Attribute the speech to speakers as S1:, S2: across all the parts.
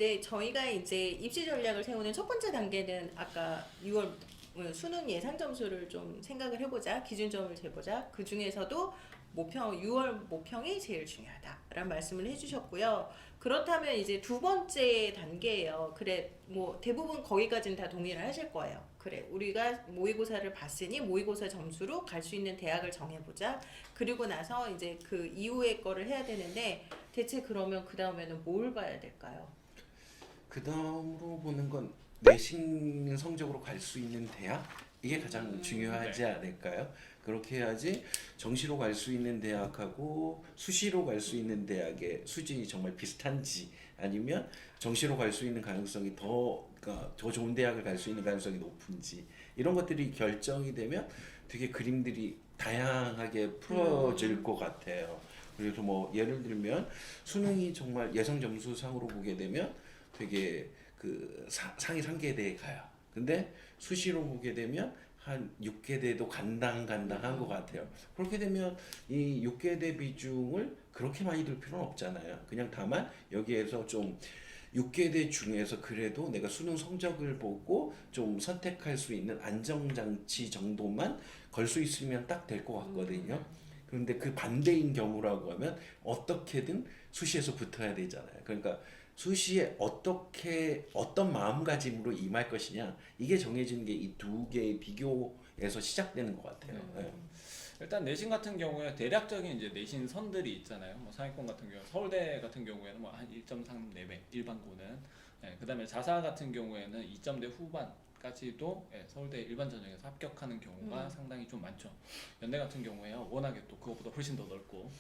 S1: 네, 저희가 이제 입시 전략을 세우는 첫 번째 단계는 아까 6월 수능 예상 점수를 좀 생각을 해보자, 기준점을 재보자. 그 중에서도 모평, 6월 모평이 제일 중요하다라는 말씀을 해주셨고요. 그렇다면 이제 두 번째 단계예요. 그래, 뭐 대부분 거기까지는 다 동의를 하실 거예요. 그래, 우리가 모의고사를 봤으니 모의고사 점수로 갈 수 있는 대학을 정해보자. 그리고 나서 이제 그 이후의 거를 해야 되는데 대체 그러면 그 다음에는 뭘 봐야 될까요?
S2: 그 다음으로 보는 건 내신 성적으로 갈 수 있는 대학? 이게 가장 중요하지 않을까요? 그렇게 해야지 정시로 갈 수 있는 대학하고 수시로 갈 수 있는 대학의 수준이 정말 비슷한지, 아니면 정시로 갈 수 있는 가능성이 그러니까 더 좋은 대학을 갈 수 있는 가능성이 높은지, 이런 것들이 결정이 되면 되게 그림들이 다양하게 풀어질 것 같아요. 그래서 뭐 예를 들면 수능이 정말 예상 점수 상으로 보게 되면 되게 그 상위 3개대에 가요. 근데 수시로 보게 되면 한 6개대도 간당간당한 것 같아요. 그렇게 되면 이 6개대 비중을 그렇게 많이 둘 필요는 없잖아요. 그냥 다만 여기에서 좀 6개대 중에서 그래도 내가 수능 성적을 보고 좀 선택할 수 있는 안정장치 정도만 걸 수 있으면 딱 될 것 같거든요. 그런데 그 반대인 경우라고 하면 어떻게든 수시에서 붙어야 되잖아요. 그러니까 수시에 어떤 마음가짐으로 임할 것이냐, 이게 정해지는 게 이 두 개의 비교에서 시작되는 것 같아요. 네.
S3: 일단 내신 같은 경우에 대략적인 이제 내신 선들이 있잖아요. 뭐 상위권 같은 경우 서울대 같은 경우에는 뭐 한 1.3 내외 일반고는, 그다음에 자사 같은 경우에는 2점대 후반까지도 서울대 일반 전형에서 합격하는 경우가 상당히 좀 많죠. 연대 같은 경우에 워낙에 또 그것보다 훨씬 더 넓고,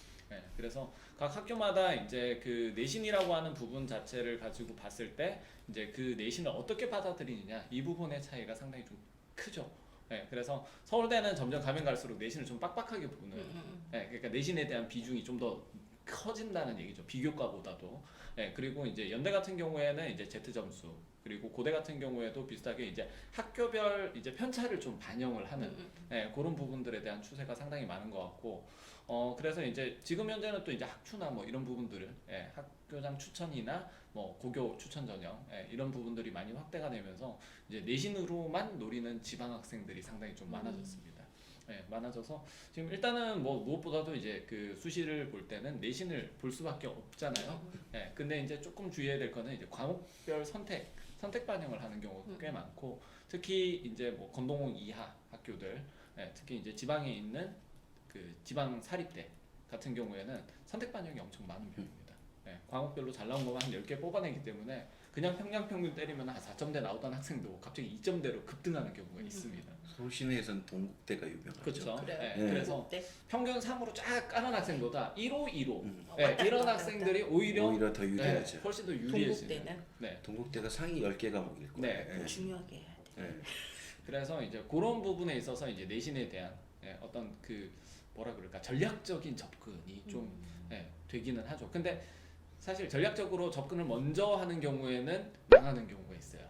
S3: 그래서 각 학교마다 이제 그 내신이라고 하는 부분 자체를 가지고 봤을 때 이제 그 내신을 어떻게 받아들이느냐, 이 부분의 차이가 상당히 좀 크죠. 그래서 서울대는 점점 가면 갈수록 내신을 좀 빡빡하게 보는, 그러니까 내신에 대한 비중이 좀 더 커진다는 얘기죠. 비교과보다도. 그리고 이제 연대 같은 경우에는 이제 Z 점수, 그리고 고대 같은 경우에도 비슷하게 이제 학교별 이제 편차를 좀 반영을 하는 그런 부분들에 대한 추세가 상당히 많은 것 같고, 그래서 이제 지금 현재는 또 이제 학추나 뭐 이런 부분들을 학교장 추천이나 뭐 고교 추천 전형 이런 부분들이 많이 확대가 되면서 이제 내신으로만 노리는 지방 학생들이 상당히 좀 많아졌습니다. 많아져서 지금 일단은 뭐 무엇보다도 이제 그 수시를 볼 때는 내신을 볼 수밖에 없잖아요. 근데 이제 조금 주의해야 될 거는 이제 과목별 선택 반영을 하는 경우가 꽤 많고, 특히 이제 뭐 건동홍 이하 학교들, 특히 이제 지방에 있는 그 지방 사립대 같은 경우에는 선택 반영이 엄청 많은 편입니다. 과목별로 잘 나온 것만 한 10개 뽑아내기 때문에 그냥 평균 때리면 한 4점대 나오던 학생도 갑자기 2점대로 급등하는 경우가 있습니다.
S2: 서울 시내에서는 동국대가 유명하죠.
S3: 그렇죠.
S1: 그래요.
S3: 그래서 평균 3으로 쫙 까는 학생보다 1호, 2호
S1: 왔다
S3: 이런
S1: 갔다
S3: 학생들이 오히려
S2: 더 유리하죠.
S3: 훨씬 더 유리해지는.
S1: 동국대는
S2: 동국대가 상위 10개 과목일 거예요.
S3: 네.
S1: 중요하게 해야 돼.
S3: 그래서 이제 그런 부분에 있어서 이제 내신에 대한 어떤 그 뭐라 그럴까, 전략적인 접근이 좀 되기는 하죠. 근데 사실 전략적으로 접근을 먼저 하는 경우에는 망하는 경우가 있어요.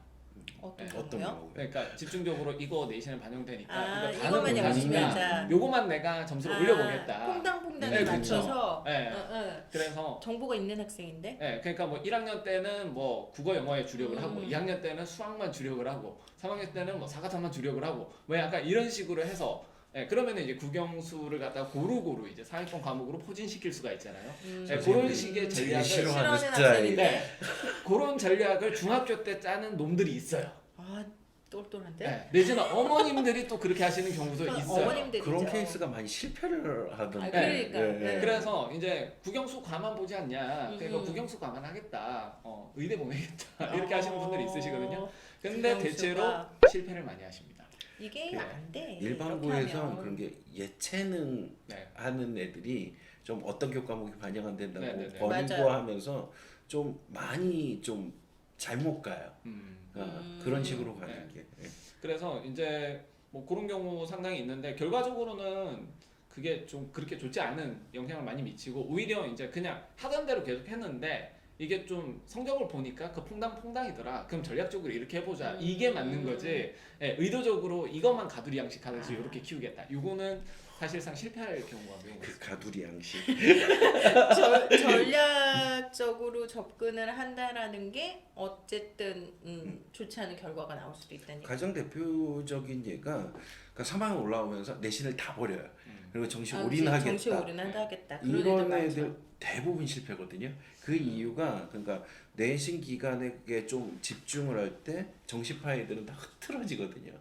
S1: 어떤
S2: 어떤
S1: 경우요?
S2: 경우?
S3: 그러니까 집중적으로 이거 내신에 반영되니까 이거
S1: 이것만
S3: 다는
S1: 열심히
S3: 못하니까
S1: 하자.
S3: 요거만 내가 점수를 올려보겠다.
S1: 퐁당퐁당에
S3: 그렇죠.
S1: 맞춰서
S3: 그래서
S1: 정보가 있는 학생인데
S3: 그러니까 뭐 1학년 때는 뭐 국어 영어에 주력을 하고 2학년 때는 수학만 주력을 하고 3학년 때는 뭐 사과탐만 주력을 하고 뭐 약간 이런 식으로 해서 그러면 이제 국영수를 갖다가 고루고루 이제 상위권 과목으로 포진시킬 수가 있잖아요. 그런 식의
S2: 되게
S3: 전략을
S2: 싫어하는
S1: 싫어하는
S2: 스타일.
S1: 학생인데
S3: 그런 전략을 중학교 때 짜는 놈들이 있어요.
S1: 똘똘한데?
S3: 내지는 어머님들이 또 그렇게 하시는 경우도 있어요.
S1: 어머님들이죠.
S2: 그런 케이스가 많이 실패를 하던데.
S1: 그러니까.
S2: 네.
S3: 그래서 이제 국영수 과만 보지 않냐. 그러니까 국영수 과만 하겠다. 의대 보내겠다. 이렇게 하시는 분들이 있으시거든요. 근데
S1: 국영수가-
S3: 대체로 실패를 많이 하십니다.
S1: 이게 안 돼.
S2: 일반고에서 그런 게 예체능
S3: 네.
S2: 하는 애들이 좀 어떤 교과목이 반영 안 된다고
S3: 네네네.
S2: 버리고
S1: 맞아요.
S2: 하면서 좀 많이 좀 잘못 가요. 그런 식으로 가는
S3: 네.
S2: 게.
S3: 그래서 이제 뭐 그런 경우 상당히 있는데 결과적으로는 그게 좀 그렇게 좋지 않은 영향을 많이 미치고 오히려 이제 그냥 하던 대로 계속 했는데 이게 좀 성적을 보니까 그 퐁당퐁당이더라. 그럼 전략적으로 이렇게 해보자. 이게 맞는 거지. 예, 의도적으로 이것만 가두리 양식하듯이 이렇게 키우겠다. 이거는 사실상 실패할 경우가 매우
S2: 그
S3: 많습니다.
S2: 가두리 양식.
S1: 전략적으로 접근을 한다라는 게 어쨌든 좋지 않은 결과가 나올 수도 있다니까.
S2: 가장 대표적인 예가 그러니까 3학년 올라오면서 내신을 다 버려요. 그리고 정시 올인하겠다.
S1: 정시 올인하겠다. 그런
S2: 이런
S1: 애들
S2: 애들
S1: 많죠.
S2: 대부분 실패거든요. 그 이유가 그러니까 내신 기간에 좀 집중을 할 때 정시파 애들은 다 흐트러지거든요.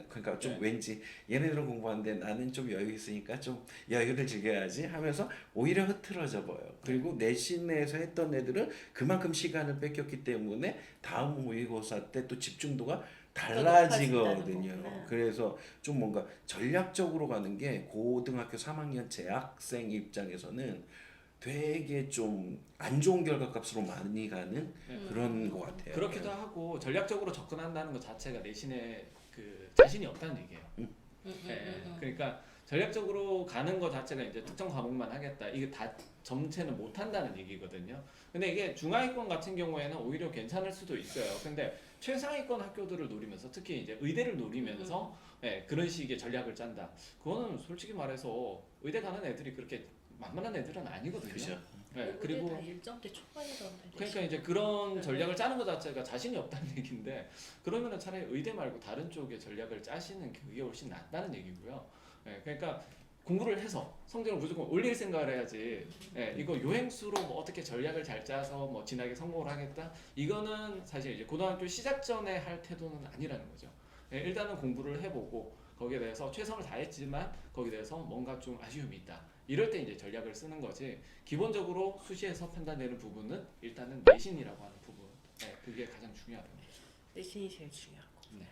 S2: 그러니까 좀
S3: 네.
S2: 왠지 얘네들은 공부하는데 나는 좀 여유 있으니까 좀 여유를 즐겨야지 하면서 오히려 흐트러져 보여요. 그리고 내신에서 했던 애들은 그만큼 시간을 뺏겼기 때문에 다음 모의고사 때 또 집중도가 달라지거든요.
S1: 높아진다는 거구나.
S2: 그래서 좀 뭔가 전략적으로 가는 게 고등학교 3학년 재학생 입장에서는 되게 좀 안 좋은 결과값으로 많이 가는 그런 것 같아요.
S3: 그렇기도 하고 전략적으로 접근한다는 것 자체가 내신에 그 자신이 없다는 얘기예요. 그러니까 전략적으로 가는 것 자체가 이제 특정 과목만 하겠다. 이게 다 전체는 못 한다는 얘기거든요. 근데 이게 중하위권 같은 경우에는 오히려 괜찮을 수도 있어요. 근데 최상위권 학교들을 노리면서 특히 이제 의대를 노리면서 예, 그런 식의 전략을 짠다. 그거는 솔직히 말해서 의대 가는 애들이 그렇게 만만한 애들은 아니거든요.
S2: 그죠.
S3: 예,
S1: 그리고
S3: 그리고
S1: 다 1점대 초반이던데.
S3: 그러니까 이제 그런 전략을 짜는 것 자체가 자신이 없다는 얘기인데 그러면은 차라리 의대 말고 다른 쪽의 전략을 짜시는 그게 훨씬 낫다는 얘기고요. 예, 그러니까 공부를 해서 성적을 무조건 올릴 생각을 해야지. 예, 이거 요행수로 뭐 어떻게 전략을 잘 짜서 뭐 진하게 성공을 하겠다. 이거는 사실 이제 고등학교 시작 전에 할 태도는 아니라는 거죠. 예, 일단은 공부를 해보고 거기에 대해서 최선을 다했지만 거기에 대해서 뭔가 좀 아쉬움이 있다. 이럴 때 이제 전략을 쓰는 거지. 기본적으로 수시에서 판단되는 부분은 일단은 내신이라고 하는 부분. 네, 그게 가장 중요하다는 거죠.
S1: 내신이 제일 중요하고.
S3: 네.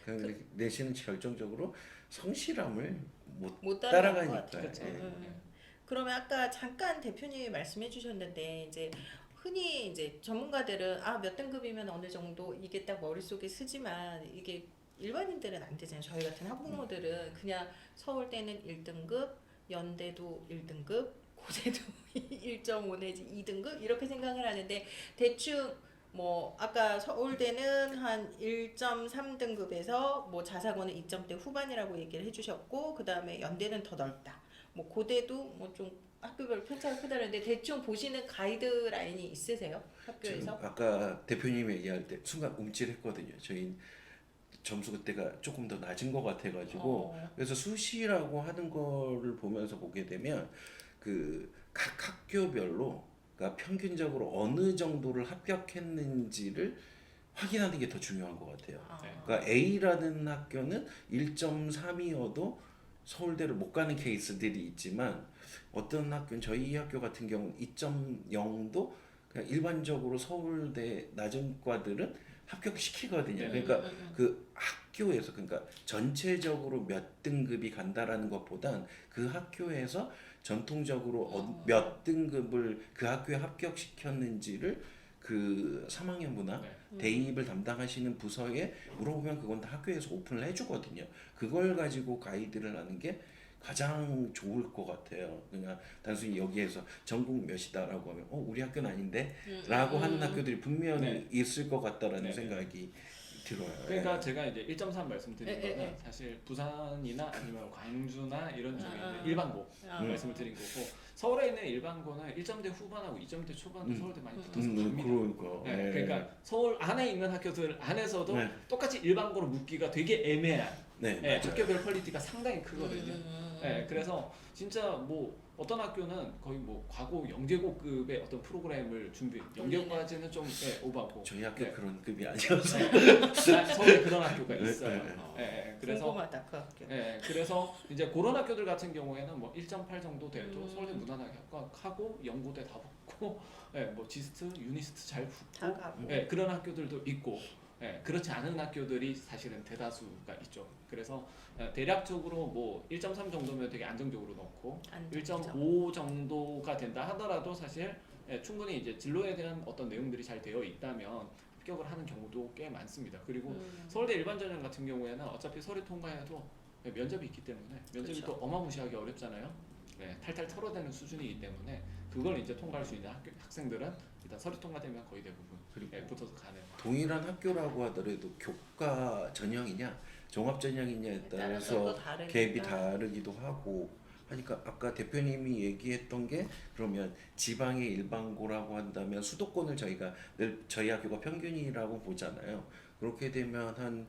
S2: 근데 내신은 결정적으로 성실함을
S1: 못 따라가는 것
S2: 따라가니까.
S1: 같아요.
S3: 그렇죠.
S2: 예.
S1: 그러면 아까 잠깐 대표님이 말씀해 주셨는데 이제 흔히 이제 전문가들은 몇 등급이면 어느 정도 이게 딱 머릿속에 쓰지만 이게 일반인들은 안 되잖아요. 저희 같은 학부모들은 그냥 서울대는 1등급, 연대도 1등급, 고대도 1.5 내지 2등급 이렇게 생각을 하는데 대충 뭐 아까 서울대는 한 1.3등급에서 뭐 자사고는 2점대 후반이라고 얘기를 해주셨고 그 다음에 연대는 더 넓다. 뭐 고대도 뭐 좀 학교별 편차가 크다는데 대충 보시는 가이드라인이 있으세요?
S2: 지금
S1: 학교에서?
S2: 아까 대표님 얘기할 때 순간 움찔했거든요. 저희 점수 그때가 조금 더 낮은 것 같아가지고 그래서 수시라고 하는 거를 보면서 보게 되면 그 각 학교별로 그러니까 평균적으로 어느 정도를 합격했는지를 확인하는 게 더 중요한 것 같아요. 그러니까 A라는 학교는 1.3이어도 서울대를 못 가는 케이스들이 있지만 어떤 학교는 저희 학교 같은 경우는 2.0도 그냥 일반적으로 서울대 낮은 과들은 합격시키거든요. 그러니까 그 학교에서 그러니까 전체적으로 몇 등급이 간다라는 것보단 그 학교에서 전통적으로 몇 등급을 그 학교에 합격시켰는지를 그 3학년 문화 대입을 담당하시는 부서에 물어보면 그건 다 학교에서 오픈을 해주거든요. 그걸 가지고 가이드를 하는 게 가장 좋을 것 같아요. 그냥 단순히 여기에서 전국 몇이다라고 하면 우리 학교는 아닌데 라고 하는 학교들이 분명히
S3: 네.
S2: 있을 것 같다라는
S3: 네.
S2: 생각이 들어요.
S3: 그러니까 제가 이제 1.3 말씀드린
S1: 네,
S3: 거는
S1: 네.
S3: 사실 부산이나 아니면 광주나 이런 쪽에 있는 일반고 말씀을 드린 거고 서울에 있는 일반고는 1점대 후반하고 2점대 초반은 서울대 많이 붙어서 갑니다.
S2: 그러니까.
S3: 네, 그러니까 서울 안에 있는 학교들 안에서도
S2: 네.
S3: 똑같이 일반고로 묻기가 되게 애매한
S2: 네,
S3: 네,
S2: 맞아요.
S3: 학교별 퀄리티가 상당히 크거든요. 네, 그래서 진짜 뭐 어떤 학교는 거의 뭐 과고 영재고급의 어떤 프로그램을 준비 영재고까지는 좀 오버하고
S2: 저희 학교
S3: 네.
S2: 그런 급이 아니어서
S3: 서울에 그런 학교가 있어요.
S2: 네,
S3: 네, 그래서
S1: 궁금하다 그 학교.
S3: 그래서 이제 그런 학교들 같은 경우에는 뭐 1.8 정도 돼도 서울대 무난하게 합격하고 연고대 다 붙고 뭐 지스트, 유니스트 잘
S1: 다
S3: 붙고
S1: 가고.
S3: 그런 학교들도 있고 그렇지 않은 학교들이 사실은 대다수가 있죠. 그래서 대략적으로 뭐 1.3 정도면 되게 안정적으로 넣고 1.5 정도가 된다 하더라도 사실 충분히 이제 진로에 대한 어떤 내용들이 잘 되어 있다면 합격을 하는 경우도 꽤 많습니다. 그리고 서울대 일반 전형 같은 경우에는 어차피 서류 통과해도 면접이 있기 때문에 면접이
S1: 그렇죠.
S3: 또 어마무시하게 어렵잖아요. 탈탈 털어대는 수준이기 때문에 그걸 이제 통과할 수 있는 학생들은 일단 서류 통과되면 거의 대부분
S2: 그리고
S3: 붙어서 가는.
S2: 동일한 학교라고 하더라도 교과 전형이냐 종합 전형이냐에
S1: 따라서 또
S2: 따라서
S1: 다르니까.
S2: 갭이 다르기도 하고 하니까 아까 대표님이 얘기했던 게 그러면 지방의 일반고라고 한다면 수도권을 저희가 늘 저희 학교가 평균이라고 보잖아요. 그렇게 되면 한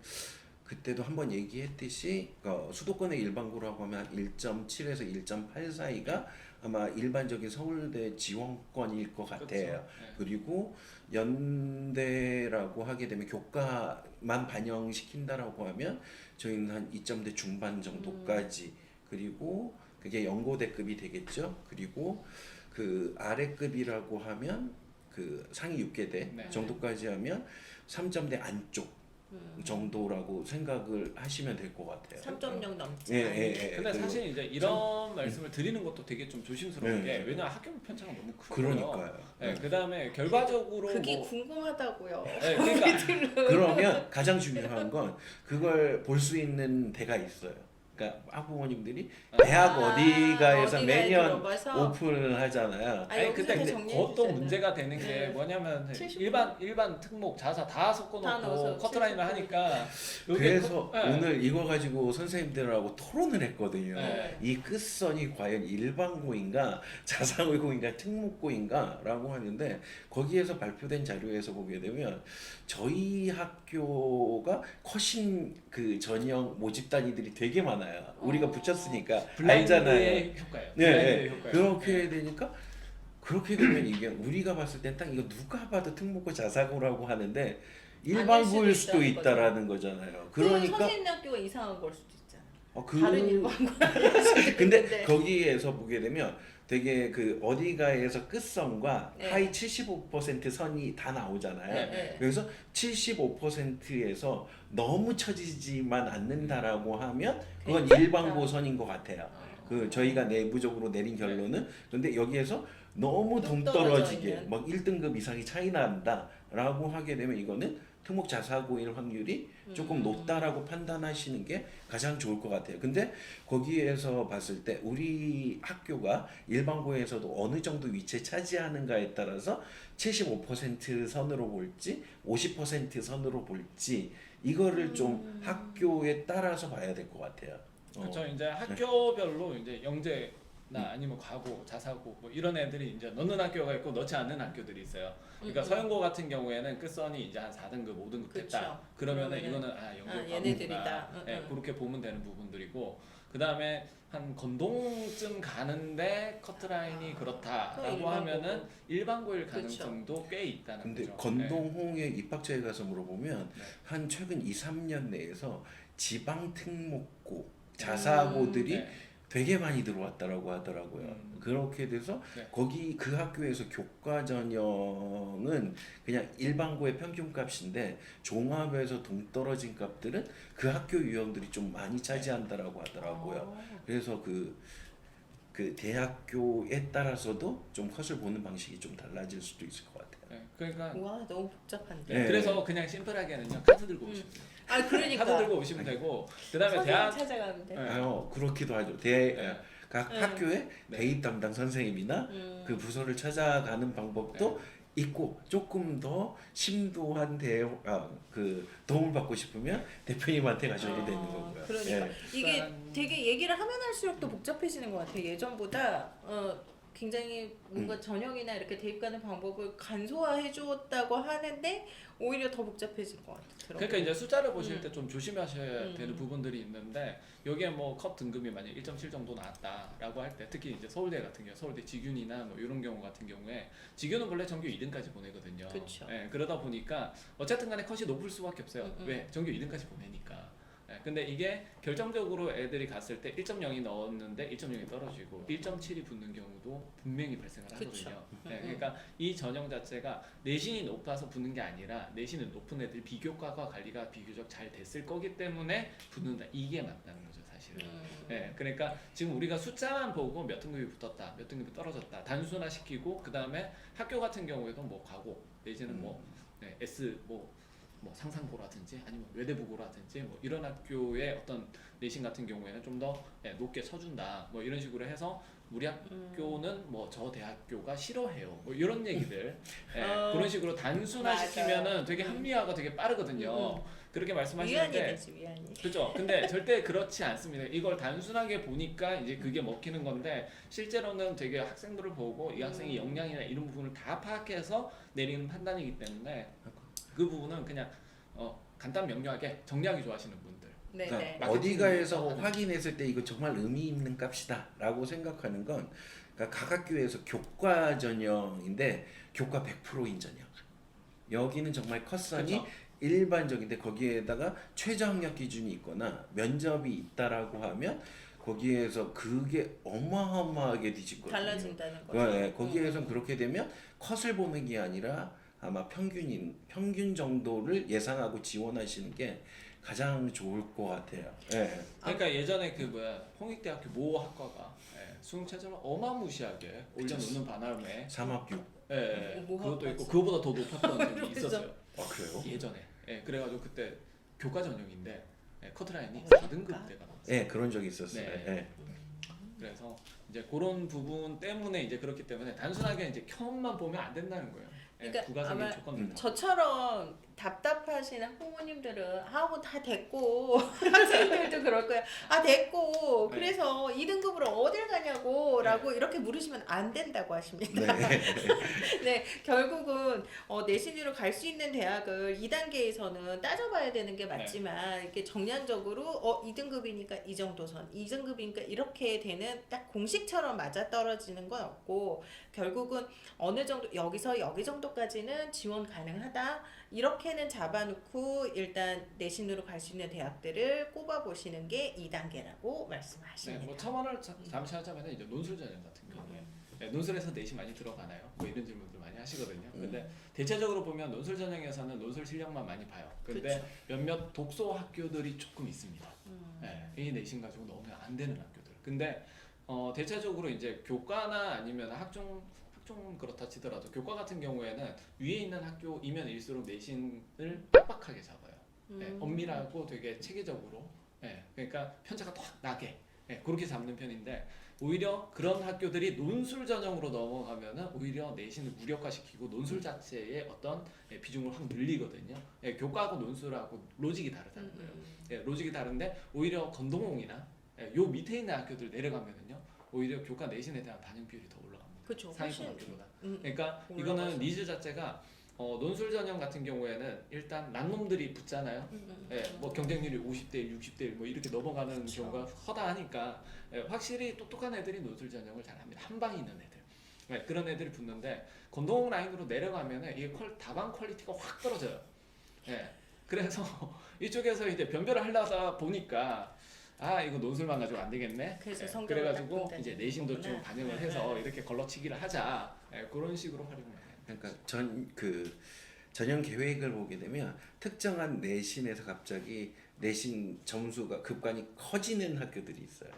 S2: 그때도 한번 얘기했듯이 수도권의 일반고라고 하면 한 1.7에서 1.8 사이가 아마 일반적인 서울대 지원권일 것 같아요.
S3: 그렇죠. 네.
S2: 그리고 연대라고 하게 되면 교과만 반영시킨다라고 하면 저희는 한 2점대 중반 정도까지 그리고 그게 연고대급이 되겠죠. 그리고 그 아래급이라고 하면 그 상위 6개대
S3: 네.
S2: 정도까지 하면 3점대 안쪽 정도라고 생각을 하시면 될 것 같아요.
S1: 3.0 넘지
S2: 예,
S1: 않은.
S2: 예, 예.
S3: 근데
S2: 그리고
S3: 사실 이제 이런 말씀을 드리는 것도 되게 좀 조심스러운 게
S2: 네.
S3: 왜냐면 학교 편차가 너무 크고요.
S2: 그러니까요.
S3: 네, 그다음에 결과적으로
S1: 그게
S3: 뭐,
S1: 궁금하다고요.
S3: 네, 그러니까
S2: 그러면 가장 중요한 건 그걸 볼 수 있는 데가 있어요. 그러니까 학부모님들이 대학 어디가에서
S1: 어디가에
S2: 매년
S1: 들어가서?
S2: 오픈을 하잖아요.
S1: 아니,
S3: 아니 근데
S1: 여기서 정리해
S3: 그것도
S1: 주잖아요.
S3: 문제가 되는 게
S1: 네.
S3: 뭐냐면
S1: 70%.
S3: 일반 특목 자사 다
S1: 다
S3: 섞어놓고
S1: 넣어서
S3: 커트라인을
S1: 70%.
S3: 하니까 여기
S2: 그래서
S3: 네.
S2: 오늘 이거 가지고 선생님들하고 토론을 했거든요.
S3: 네.
S2: 이 끝선이 과연 일반고인가 자사고인가 특목고인가라고 하는데 거기에서 발표된 자료에서 보게 되면 저희 학교가 컷신 그 전형 모집 단위들이 되게 많아요. 우리가 붙였으니까 알잖아요.
S3: 블라인드의 효과예요.
S2: 네,
S3: 블라인드의
S2: 네.
S3: 효과예요.
S2: 그렇게 되니까 그렇게 되면 이게 우리가 봤을 땐 딱 이거 누가 봐도 특목고 자사고라고 하는데 일반고일 수도
S1: 수도 있다는
S2: 있다라는 거잖아요.
S1: 그
S2: 그러니까
S1: 선생님 학교가 이상한 걸 수도 있잖아.
S2: 그
S1: 다른 일반고.
S2: 근데 거기에서 보게 되면 되게 그 어디가에서 끝선과
S1: 네.
S2: 하위 75% 선이 다 나오잖아요.
S3: 네,
S1: 네.
S2: 그래서 75%에서 너무 처지지만 않는다라고 하면 그건
S1: 괜찮다.
S2: 일반고 선인 것 같아요. 그 저희가 내부적으로 내린 결론은 그런데 여기에서 너무
S1: 뚝
S2: 동떨어지게
S1: 떨어져 있는.
S2: 막 1등급 이상이 차이 난다라고 하게 되면 이거는 특목 자사고일 확률이 조금 높다라고 판단하시는 게 가장 좋을 것 같아요. 근데 거기에서 봤을 때 우리 학교가 일반고에서도 어느 정도 위치에 차지하는가에 따라서 75% 선으로 볼지 50% 선으로 볼지 이거를 좀 학교에 따라서 봐야 될 것 같아요.
S3: 그렇죠. 이제 학교별로 이제 영재나 아니면 과고, 자사고 뭐 이런 애들이 이제 넣는 학교가 있고 넣지 않는 학교들이 있어요. 그러니까 서영고 같은 경우에는 끝선이 이제 한 4등급, 5등급 됐다.
S1: 그쵸.
S3: 그러면은
S1: 그러면은
S3: 이거는 영재
S1: 얘네들이다.
S3: 네, 그렇게 보면 되는 부분들이고 그다음에 한 건동쯤 가는데 커트라인이 그렇다라고
S1: 일반고고.
S3: 하면은 일반고일
S1: 그쵸.
S3: 가능성도 꽤 있다는
S2: 근데
S3: 거죠.
S2: 건동홍의 입학처에 가서 물어보면
S3: 네.
S2: 한 최근 2, 3년 내에서 지방 특목고 자사고들이
S3: 네.
S2: 되게 많이 들어왔다라고 하더라고요. 그렇게 돼서
S3: 네.
S2: 거기 그 학교에서 교과 전형은 그냥 일반고의 평균값인데 종합에서 동떨어진 값들은 그 학교 유형들이 좀 많이 차지한다라고 하더라고요. 그래서 그 대학교에 따라서도 좀 컷을 보는 방식이 좀 달라질 수도 있을 것 같아요.
S3: 네, 그러니까
S1: 와 너무 복잡한데.
S2: 네.
S3: 그래서 그냥 심플하게는요 카드 들고 오시면 돼요.
S1: 아 그러니까.
S3: 카드 들고 오시면 되고 그다음에
S1: 선생님
S3: 대학
S1: 찾아가면 돼.
S3: 네.
S2: 그렇기도 하죠. 각
S1: 네.
S2: 학교에
S3: 네.
S2: 대입 담당 선생님이나 그 부서를 찾아가는 방법도 있고 조금 더 심도한 그 도움을 받고 싶으면 대표님한테 가셔도 되는 거고요.
S1: 그러니까
S2: 예.
S1: 이게 되게 얘기를 하면 할수록 더 복잡해지는 것 같아요. 예전보다 굉장히 뭔가 전형이나 이렇게 대입가는 방법을 간소화해 줬다고 하는데 오히려 더 복잡해진 것 같아요.
S3: 그러니까 이제 숫자를 보실 때 좀 조심하셔야
S1: 음.
S3: 되는 부분들이 있는데 여기에 뭐 컵 등급이 만약 1.7 정도 나왔다라고 할 때 특히 이제 서울대 같은 경우 서울대 직윤이나 뭐 이런 경우 같은 경우에 직윤은 원래 전교 2등까지 보내거든요.
S1: 그쵸.
S3: 예, 그러다 보니까 어쨌든 간에 컷이 높을 수밖에 없어요.
S1: 음.
S3: 왜? 전교 2등까지 보내니까. 예, 근데 이게 결정적으로 애들이 갔을 때 1.0이 넣었는데 1.0이 떨어지고 1.7이 붙는 경우도 분명히 발생을 하거든요.
S1: 그쵸.
S3: 예, 그러니까 이 전형 자체가 내신이 높아서 붙는 게 아니라 내신은 높은 애들 비교과가 관리가 비교적 잘 됐을 거기 때문에 붙는다. 이게 맞다는 거죠, 사실은. 예, 그러니까 지금 우리가 숫자만 보고 몇 등급이 붙었다, 몇 등급이 떨어졌다 단순화시키고 그 다음에 학교 같은 경우에도 뭐 과고 내지는 뭐 S 뭐 뭐 상상고라든지 아니면 외대부고라든지 뭐 이런 학교의 어떤 내신 같은 경우에는 좀 더 높게 쳐준다 뭐 이런 식으로 해서 우리 학교는 뭐 저 대학교가 싫어해요 뭐 이런 얘기들 그런 식으로 단순화시키면은 되게 합리화가 되게 빠르거든요. 그렇게
S1: 위안이
S3: 말씀하시는데
S1: 되지 위안이.
S3: 그렇죠. 근데 절대 그렇지 않습니다. 이걸 단순하게 보니까 이제 그게 먹히는 건데 실제로는 되게 학생들을 보고 이 학생의 역량이나 이런 부분을 다 파악해서 내리는 판단이기 때문에 그 부분은 그냥 간단 명료하게 정리하기 좋아하시는 분들.
S1: 네네.
S2: 그러니까
S3: 마케팅
S2: 어디가에서
S3: 하는
S2: 확인했을 때 이거 정말 의미 있는 값이다라고 생각하는 건 그러니까 각 학교에서 교과 전형인데 교과 100%인 전형. 여기는 정말 컷선이
S3: 그쵸.
S2: 일반적인데 거기에다가 최저 학력 기준이 있거나 면접이 있다라고 하면 거기에서 그게 어마어마하게 뒤집거든요.
S1: 달라진다는 거죠.
S2: 네, 거기에선 그렇게 되면 컷을 보는 게 아니라 아마 평균 정도를 예상하고 지원하시는 게 가장 좋을 것 같아요. 네.
S3: 그러니까 예전에 그 홍익대학교 모 학과가 수능 최저를 어마무시하게 올려놓는 바람에
S2: 3합 6.
S1: 모
S3: 그것도 있고
S1: 학과지.
S3: 그거보다 더 높았던 적이
S1: 그죠.
S3: 있었어요.
S2: 아 그래요?
S3: 예전에. 그래가지고 그때 교과 전형인데 커트라인이
S1: 그러니까.
S3: 4등급대가 나왔어요.
S2: 네, 그런 적이 있었어요.
S3: 네.
S2: 네.
S3: 그래서 이제 그런 부분 때문에 이제 그렇기 때문에 단순하게 이제 켜만 보면 안 된다는 거예요.
S1: 그러니까
S3: 부가적인
S1: 아마
S3: 조건들.
S1: 저처럼 답답하신 부모님들은 뭐 다 됐고 학생들도 그럴 거야. 됐고
S3: 네.
S1: 그래서 2등급으로 어딜 가냐고 라고 이렇게 물으시면 안 된다고 하십니다.
S2: 네.
S1: 네, 결국은 내신으로 갈 수 있는 대학을 2단계에서는 따져봐야 되는 게 맞지만 이렇게 정량적으로 2등급이니까 이 정도 선, 2등급이니까 이렇게 되는 딱 공식처럼 맞아떨어지는 건 없고 결국은 어느 정도 여기서 여기 정도까지는 지원 가능하다 이렇게는 잡아놓고 일단 내신으로 갈 수 있는 대학들을 꼽아보시는 게 2단계라고 말씀하십니다.
S3: 뭐 첨언을 잠시 하자면 이제 논술 전형 같은 경우에 논술에서 내신 많이 들어가나요? 뭐 이런 질문들 많이 하시거든요. 근데 대체적으로 보면 논술 전형에서는 논술 실력만 많이 봐요. 근데
S1: 그쵸.
S3: 몇몇 독소 학교들이 조금 있습니다. 이 내신 가지고 너무 안 되는 학교들. 근데 대체적으로 이제 교과나 아니면 학종 그렇다 치더라도 교과 같은 경우에는 위에 있는 학교이면 일수록 내신을 빡빡하게 잡아요. 엄밀하고 되게 체계적으로 그러니까 편차가 확 나게 그렇게 잡는 편인데 오히려 그런 학교들이 논술 전형으로 넘어가면은 오히려 내신을 무력화시키고 논술 자체의 어떤 비중을 확 늘리거든요. 교과하고 논술하고 로직이 다르다는 거예요. 로직이 다른데 오히려 건동홍이나 요 밑에 있는 학교들 내려가면은요 오히려 교과 내신에 대한 반영 비율이 더 올라갑니다.
S1: 그렇죠.
S3: 상위권 학교보다. 그러니까
S1: 올라가죠.
S3: 이거는 니즈 자체가 논술 전형 같은 경우에는 일단 난놈들이 붙잖아요. 뭐 경쟁률이 50대 1, 60대 1 뭐 이렇게 넘어가는
S1: 그쵸.
S3: 경우가 허다하니까 확실히 똑똑한 애들이 논술 전형을 잘합니다. 한 방에 있는 애들. 그런 애들이 붙는데 건동 라인으로 내려가면은 이게 다방 퀄리티가 확 떨어져요. 그래서 이쪽에서 이제 변별을 하려다 보니까 이거 논술만 가지고 안 되겠네.
S1: 그래서 성적을
S3: 그래가지고
S1: 딱
S3: 이제 내신도 좀
S1: 거구나.
S3: 반영을 해서 이렇게 걸러치기를 하자. 그런 식으로 활용을 해요.
S2: 그러니까 전형 계획을 보게 되면 특정한 내신에서 갑자기 내신 점수가 급관이 커지는 학교들이 있어요.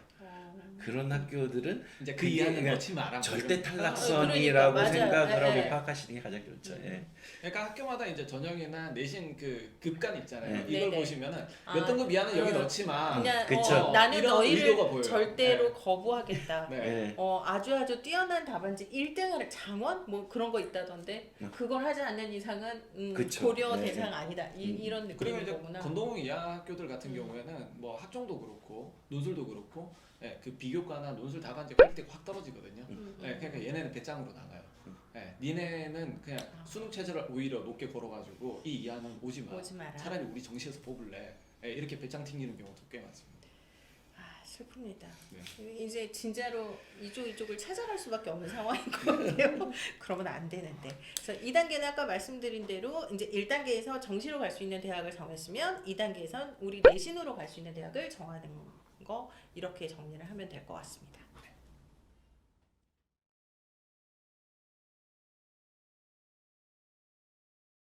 S2: 그런 학교들은
S3: 이제 그
S2: 그게
S3: 이하는
S2: 그냥
S3: 넣지 마라. 뭐
S2: 절대
S3: 이런.
S2: 탈락선이라고
S1: 그러니까,
S2: 생각을
S1: 맞아요.
S2: 하고
S1: 예, 예.
S2: 파악하시는 게 가장 좋죠. 예.
S3: 그러니까 학교마다 이제 전형이나 내신 그 급관 있잖아요.
S2: 네.
S3: 이걸
S1: 네네.
S3: 보시면은 몇 등급 이하는 여기 넣지 마.
S1: 그냥
S2: 그쵸.
S1: 나는
S3: 이런 의도가
S1: 너희를
S3: 보여요.
S1: 절대로
S3: 네.
S1: 거부하겠다.
S3: 네.
S2: 예.
S1: 아주 뛰어난 답안지 1등을 장원 뭐 그런 거 있다던데 그걸 하지 않는 이상은
S2: 그쵸.
S1: 고려
S2: 네.
S1: 대상 아니다. 이런
S3: 그리고
S1: 느낌인
S3: 이제
S1: 거구나.
S3: 건동 이하 학교들 같은 경우에는 뭐 학종도 그렇고 논술도 그렇고 그 비교과나 논술 답안지 퀄리티가 확 떨어지거든요. 그러니까 얘네는 배짱으로 나가요. 니네는 그냥 수능 체제를 오히려 높게 걸어가지고 이 이하는 오지 마라. 차라리 우리 정시에서 뽑을래. 이렇게 배짱 튕기는 경우도 꽤 많습니다.
S1: 슬픕니다.
S3: 네.
S1: 이제 진짜로 이쪽을 찾아갈 수밖에 없는 상황인 것 같아요. 그러면 안 되는데. 그래서 2단계는 아까 말씀드린 대로 이제 1단계에서 정시로 갈 수 있는 대학을 정했으면 2단계에선 우리 내신으로 갈 수 있는 대학을 정하는 거 이렇게 정리를 하면 될 것 같습니다.